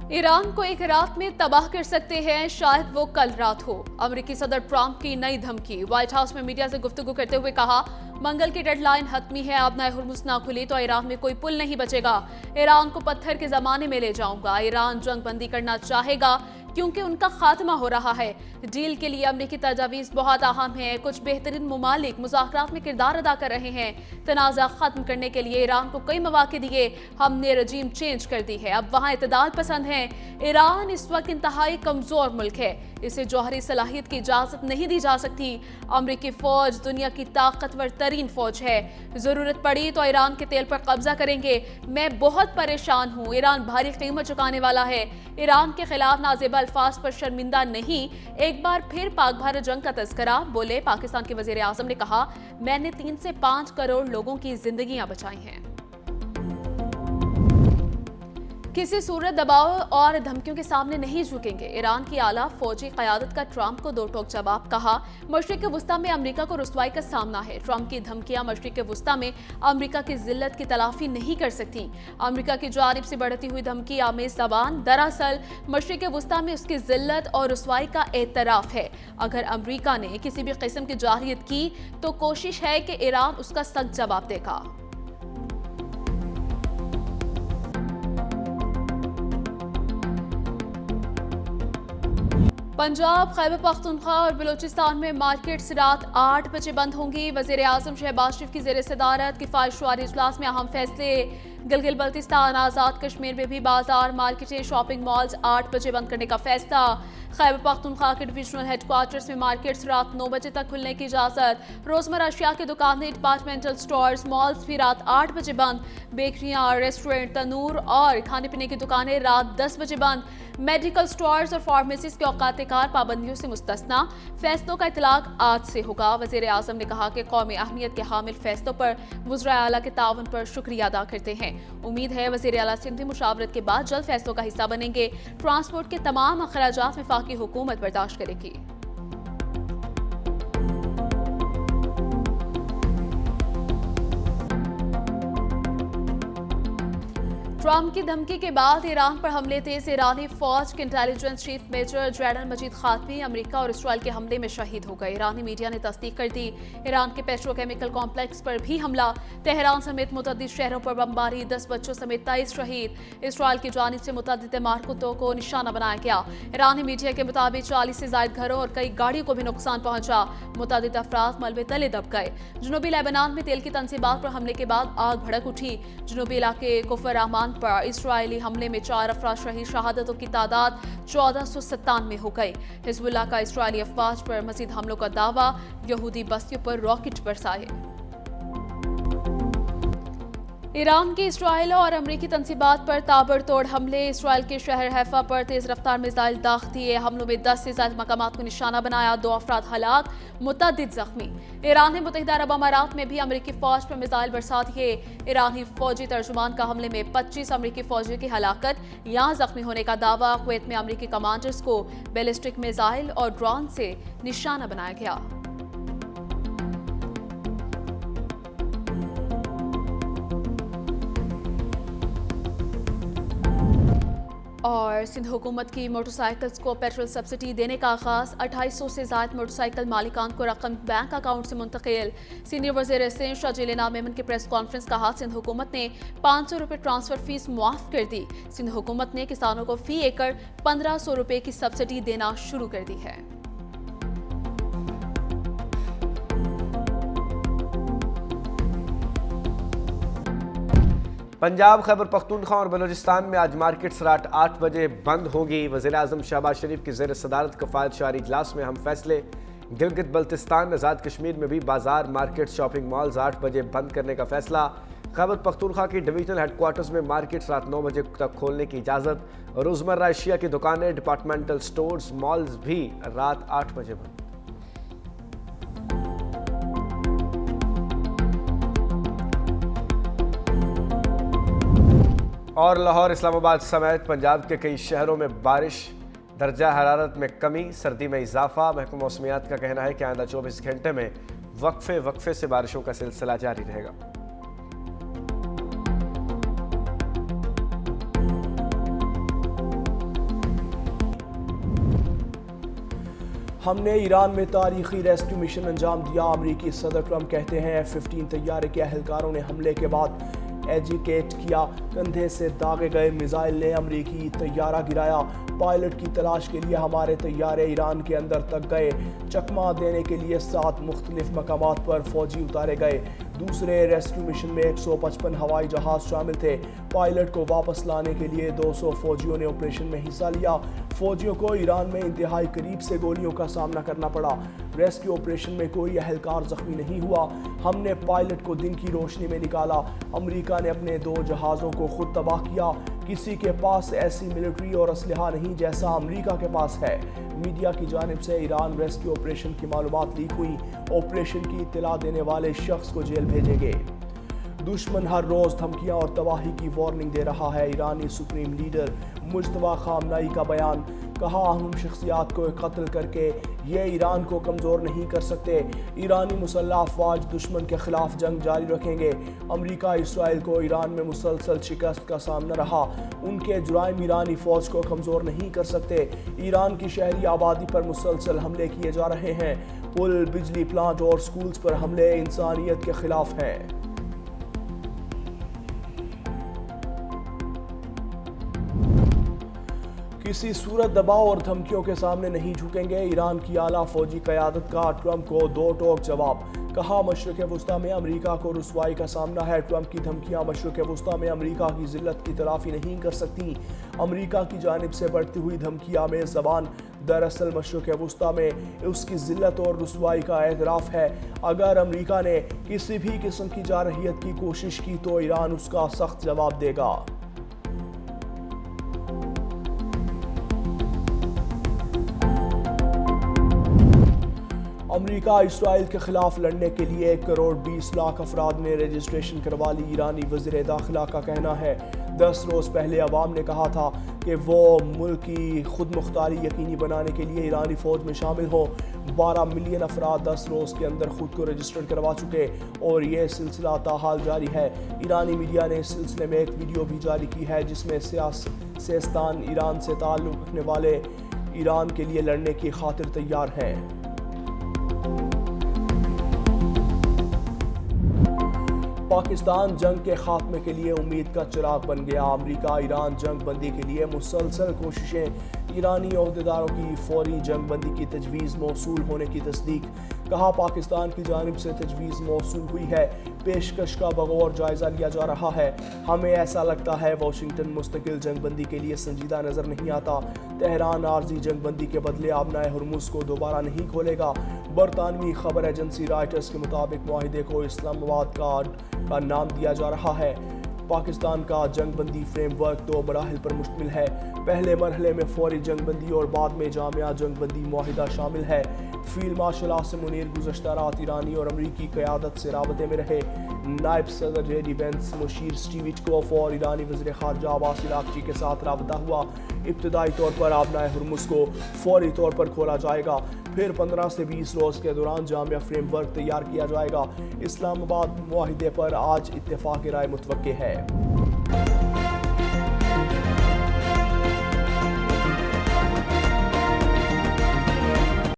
Iran को एक रात में तबाह कर सकते हैं, शायद वो कल रात हो। अमेरिकी सदर ट्रंप की नई धमकी। व्हाइट हाउस में मीडिया से गुफ्तगू करते हुए कहा, मंगल की डेडलाइन हतमी है, अब नए हुर्मुज़ ना खुली तो ईरान में कोई पुल नहीं बचेगा। ईरान को पत्थर के जमाने में ले जाऊंगा। ईरान जंग बंदी करना चाहेगा क्योंकि उनका खात्मा हो रहा है। डील के लिए अमेरिकी तजावीज़ बहुत अहम है। कुछ बेहतरीन मुमालिक मुज़ाकरात में किरदार अदा कर रहे हैं। तनाज़ा खत्म करने के लिए ईरान को कई मौके दिए, हमने रजीम चेंज कर दी है, अब वहाँ इतदाल पसंद है। ईरान इस वक्त इंतहाई कमजोर मुल्क है, इसे जौहरी सलाहियत की इजाजत नहीं दी जा सकती। अमेरिकी फौज दुनिया की ताकतवर तरीन फौज है, जरूरत पड़ी तो ईरान के तेल पर कब्जा करेंगे। मैं बहुत परेशान हूँ, ईरान भारी कीमत चुकाने वाला है। ईरान के खिलाफ नाज़ेबा अल्फाज पर शर्मिंदा नहीं। एक बार फिर पाक भारत जंग का तज़किरा। बोले, पाकिस्तान के वज़ीर आज़म ने कहा, मैंने 3 से 5 करोड़ लोगों की जिंदगियां बचाई हैं। किसी सूरत दबाव और धमकियों के सामने नहीं झुकेंगे। ईरान की आला फौजी क़यादत का ट्रंप को दो टोक जवाब। कहा, मशरिक़ वुस्ता में अमेरिका को रुसवाई का सामना है। ट्रंप की धमकियां मशरिक़ वुस्ता में अमेरिका की जिल्लत की तलाफी नहीं कर सकती। अमेरिका की जानिब से बढ़ती हुई धमकी आमेज़ ज़बान दरअसल मशरिक़ वुस्ता में उसकी जिल्लत और रुसवाई का एतराफ़ है। अगर अमेरिका ने किसी भी किस्म की जारहियत की तो कोशिश है कि ईरान उसका सख्त जवाब देगा। पंजाब, खैबर पख्तूनख्वा और बलूचिस्तान में मार्केट्स रात 8 बजे बंद होंगी। वज़ीर आज़म शहबाज शरीफ की ज़ेर सदारत किफ़ायतशुमारी इजलास में अहम फैसले। गिलगित बल्तिस्तान, आज़ाद कश्मीर में भी बाजार, मार्केटें, शॉपिंग मॉल्स 8 बजे बंद करने का फैसला। खैबर पख्तूनख्वा के डिविजनल हेडक्वार्टर्स में मार्केट्स रात 9 बजे तक खुलने की इजाज़त। रोज़मर्रा अशिया की दुकानें, डिपार्टमेंटल स्टोर्स, मॉल्स भी रात 8 बजे बंद। बेकरियां, रेस्टोरेंट, तनूर और खाने पीने की दुकानें रात 10 बजे बंद। मेडिकल स्टोर्स और फार्मेसीज के औकात कार पाबंदियों से मुस्तस्ना। फैसलों का इतलाक आज से होगा। वज़ीर आज़म ने कहा कि कौमी अहमियत के हामिल फैसलों पर वज़राए आला के ताउन पर शुक्रिया अदा करते हैं। उम्मीद है वज़ीर आला सिंधी मुशावरत के बाद जल्द फैसलों का हिस्सा बनेंगे। ट्रांसपोर्ट के तमाम अखराजात वफाकी हुकूमत बर्दाश्त करेगी। ट्रंप की धमकी के बाद ईरान पर हमले तेज। ईरानी फौज के इंटेलिजेंस चीफ मेजर जनरल मजीद खातमी अमेरिका और इसराइल के हमले में शहीद हो गए। ईरानी मीडिया ने तस्दीक कर दी। ईरान के पेट्रोकेमिकल कॉम्प्लेक्स पर भी हमला। तेहरान समेत मुतअद्दिद शहरों पर बमबारी, 10 बच्चों समेत 23 शहीद। इसराइल की जानिब से मुतअद्दिद इमारतों को निशाना बनाया गया। ईरानी मीडिया के मुताबिक 40 से ज्यादा घरों और कई गाड़ियों को भी नुकसान पहुंचा। मुतअद्दिद अफराद मलबे तले दब गए। जनूबी लेबनान में तेल की तनसीबात पर हमले के बाद आग भड़क उठी। जनूबी इलाके कुफर रहमान पर इस्राएली हमले में 4 अफराद शहीद। शहादतों की तादाद 1497 हो गई। हिजबुल्लाह का इस्राएली अफवाज पर मजीद हमलों का दावा। यहूदी बस्तियों पर रॉकेट बरसाए। ईरान की इसराइल और अमरीकी तनसीबात पर ताबड़तोड़ हमले। इसराइल के शहर हैफा पर तेज रफ्तार मिसाइल दाग दिए। हमलों में 10 से ज्यादा मकामात को निशाना बनाया। 2 अफराद हलाक, मुतअद्दिद जख्मी। ईरान ने मुत्तहिदा अरब अमारात में भी अमरीकी फौज पर मिसाइल बरसा दिए। ईरानी फौजी तर्जुमान का हमले में 25 अमरीकी फौजियों की हलाकत या जख्मी होने का दावा। कुवैत में अमरीकी कमांडर्स को बैलिस्टिक मिसाइल और ड्रोन से निशाना बनाया गया। और सिंध हुकूमत की मोटरसाइकिल्स को पेट्रोल सब्सिडी देने का आगाज। 2800 से ज्यादा मोटरसाइकिल मालिकान को रकम बैंक अकाउंट से मुंतकिल। सीनियर वज़ीर सिंध शाजिल इनाम मेमन की प्रेस कॉन्फ्रेंस कहा, सिंध हुकूमत ने 500 रुपये ट्रांसफर फीस मुआफ कर दी। सिंध हुकूमत ने किसानों को फी एकड़ 1500 रुपये की सब्सिडी देना शुरू कर दी है। पंजाब, खैबर पख्तूनख्वा और बलूचिस्तान में आज मार्केट्स रात 8 बजे बंद होंगी। वज़ीर आज़म शहबाज शरीफ की ज़ेर सदारत किफ़ायतशुमारी इजलास में हम फैसले। गिलगित बल्तिस्तान, आज़ाद कश्मीर में भी बाजार, मार्केट, शॉपिंग मॉल्स 8 बजे बंद करने का फैसला। खैबर पख्तूनख्वा की डिवीजनल हेडक्वार्टर्स में मार्केट्स रात 9 बजे तक खोलने की इजाज़त। रोज़मर्रा अशिया की दुकानें, डिपार्टमेंटल स्टोर्स, मॉल्स भी रात 8 बजे बंद। और लाहौर, इस्लामाबाद समेत पंजाब के कई शहरों में बारिश, दर्जा हरारत में कमी, सर्दी में इजाफा। महकमा मौसमियात का कहना है कि आइंदा 24 घंटे में वक्फे से बारिशों का सिलसिला जारी रहेगा। ہم نے ایران میں تاریخی ریسکیو مشن انجام دیا، امریکی صدر ٹرمپ کہتے ہیں F-15 طیارے کے اہلکاروں نے حملے کے بعد ایجیٹیٹ کیا، کندھے سے داغے گئے میزائل نے امریکی طیارہ گرایا، پائلٹ کی تلاش کے لیے ہمارے طیارے ایران کے اندر تک گئے، چکمہ دینے کے لیے 7 مختلف مقامات پر فوجی اتارے گئے۔ دوسرے ریسکیو مشن میں 155 ہوائی جہاز شامل تھے، پائلٹ کو واپس لانے کے لیے 200 فوجیوں نے آپریشن میں حصہ لیا۔ فوجیوں کو ایران میں انتہائی قریب سے گولیوں کا سامنا کرنا پڑا۔ ریسکیو آپریشن میں کوئی اہلکار زخمی نہیں ہوا، ہم نے پائلٹ کو دن کی روشنی میں نکالا۔ امریکہ نے اپنے 2 جہازوں کو خود تباہ کیا، کسی کے پاس ایسی ملٹری اور اسلحہ نہیں جیسا امریکہ کے پاس ہے۔ میڈیا کی جانب سے ایران ریسکیو آپریشن کی معلومات لیک ہوئی، آپریشن کی اطلاع دینے والے شخص کو جیل بھیجے گئے۔ دشمن ہر روز دھمکیاں اور تباہی کی وارننگ دے رہا ہے، ایرانی سپریم لیڈر مجتبیٰ خامنائی کا بیان، کہا اہم شخصیات کو قتل کر کے یہ ایران کو کمزور نہیں کر سکتے، ایرانی مسلح افواج دشمن کے خلاف جنگ جاری رکھیں گے۔ امریکہ اسرائیل کو ایران میں مسلسل شکست کا سامنا رہا، ان کے جرائم ایرانی فوج کو کمزور نہیں کر سکتے، ایران کی شہری آبادی پر مسلسل حملے کیے جا رہے ہیں، پل، بجلی پلانٹ اور سکولز پر حملے انسانیت کے خلاف ہیں۔ کسی صورت دباؤ اور دھمکیوں کے سامنے نہیں جھکیں گے، ایران کی اعلیٰ فوجی قیادت کا ٹرمپ کو 2 ٹوک جواب، کہا مشرق وسطیٰ میں امریکہ کو رسوائی کا سامنا ہے، ٹرمپ کی دھمکیاں مشرق وسطیٰ میں امریکہ کی ذلت کی تلافی نہیں کر سکتی، امریکہ کی جانب سے بڑھتی ہوئی دھمکی آمیز زبان دراصل مشرق وسطیٰ میں اس کی ذلت اور رسوائی کا اعتراف ہے۔ اگر امریکہ نے کسی بھی قسم کی جارحیت کی کوشش کی تو ایران اس کا سخت جواب دے گا۔ امریکہ اسرائیل کے خلاف لڑنے کے لیے 1 کروڑ 20 لاکھ افراد نے رجسٹریشن کروا لی، ایرانی وزیر داخلہ کا کہنا ہے 10 روز پہلے عوام نے کہا تھا کہ وہ ملک کی خود مختاری یقینی بنانے کے لیے ایرانی فوج میں شامل ہوں۔ 12 ملین افراد 10 روز کے اندر خود کو رجسٹر کروا چکے اور یہ سلسلہ تاحال جاری ہے۔ ایرانی میڈیا نے اس سلسلے میں ایک ویڈیو بھی جاری کی ہے جس میں سیستان ایران سے تعلق رکھنے والے ایران کے لیے لڑنے کی خاطر تیار ہیں۔ پاکستان جنگ کے خاتمے کے لیے امید کا چراغ بن گیا، امریکہ ایران جنگ بندی کے لیے مسلسل کوششیں، ایرانی عہدیداروں کی فوری جنگ بندی کی تجویز موصول ہونے کی تصدیق، کہا پاکستان کی جانب سے تجویز موصول ہوئی ہے، پیشکش کا بغور جائزہ لیا جا رہا ہے، ہمیں ایسا لگتا ہے واشنگٹن مستقل جنگ بندی کے لیے سنجیدہ نظر نہیں آتا، تہران عارضی جنگ بندی کے بدلے آبنائے ہرمز کو دوبارہ نہیں کھولے گا۔ برطانوی خبر ایجنسی رائٹرز کے مطابق معاہدے کو اسلام آباد کا نام دیا جا رہا ہے۔ پاکستان کا جنگ بندی فریم ورک 2 مراحل پر مشتمل ہے، پہلے مرحلے میں فوری جنگ بندی اور بعد میں جامعہ جنگ بندی معاہدہ شامل ہے۔ فیلڈ مارشل عاصم منیر گزشتہ رات ایرانی اور امریکی قیادت سے رابطے میں رہے، نائب صدر جے ڈی وینس، مشیر اسٹیو وٹکوف اور ایرانی وزیر خارجہ عباس عراقچی کے ساتھ رابطہ ہوا۔ ابتدائی طور پر آبنائے ہرمز کو فوری طور پر کھولا جائے گا، پھر 15 سے 20 روز کے دوران جامعہ فریم ورک تیار کیا جائے گا۔ اسلام آباد معاہدے پر آج اتفاق رائے متوقع ہے۔